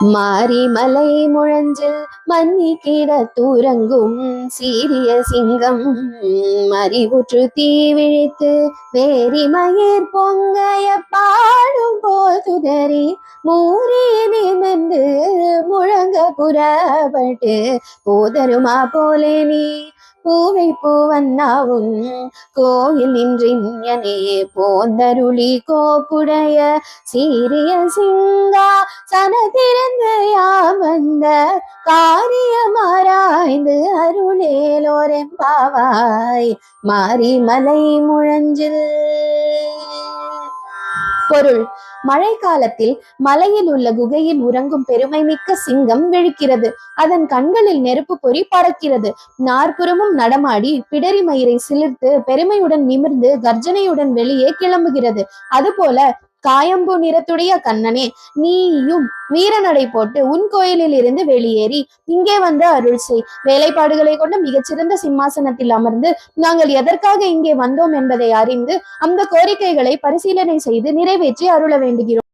மாரிமலை முழஞ்சில் மன்னி கிட தூரங்கும் சீரிய சிங்கம் மறிவுற்று தீவிழித்து வேரி மயிர் பொங்கைய பாடும் போல் துதறி மூறி நிமிர்ந்து முழங்க புறப்பட்டு போதருமா போலே நீ பூவை பூவன்னாவும் கோயில் நின்றின்யனே போந்தருளி கோப்புடைய சீரிய சிங்கா சனத்திருந்து யாவந்த காரியமாராய்ந்து அருளேலோரெம்பாவாய் மாரிமலை முழஞ்சில். பொருள்: மழை காலத்தில் மலையில் உள்ள குகையில் உறங்கும் பெருமை மிக்க சிங்கம் விழிக்கிறது. அதன் கண்களில் நெருப்பு பொறி பறக்கிறது. நாற்புறமும் நடமாடி பிடரி மயிரை சிலிர்த்து பெருமையுடன் நிமிர்ந்து கர்ஜனையுடன் வெளியே கிளம்புகிறது. அதுபோல காயம்பூ நிறத்துடைய கண்ணனே, நீயும் வீரநடை போட்டு உன் கோயிலில் இருந்து வெளியேறி இங்கே வந்து அருள் செய். வேலைப்பாடுகளை கொண்ட மிகச்சிறந்த சிம்மாசனத்தில் அமர்ந்து நாங்கள் எதற்காக இங்கே வந்தோம் என்பதை அறிந்து அந்த கோரிக்கைகளை பரிசீலனை செய்து நிறைவேற்றி அருள வேண்டுகிறோம்.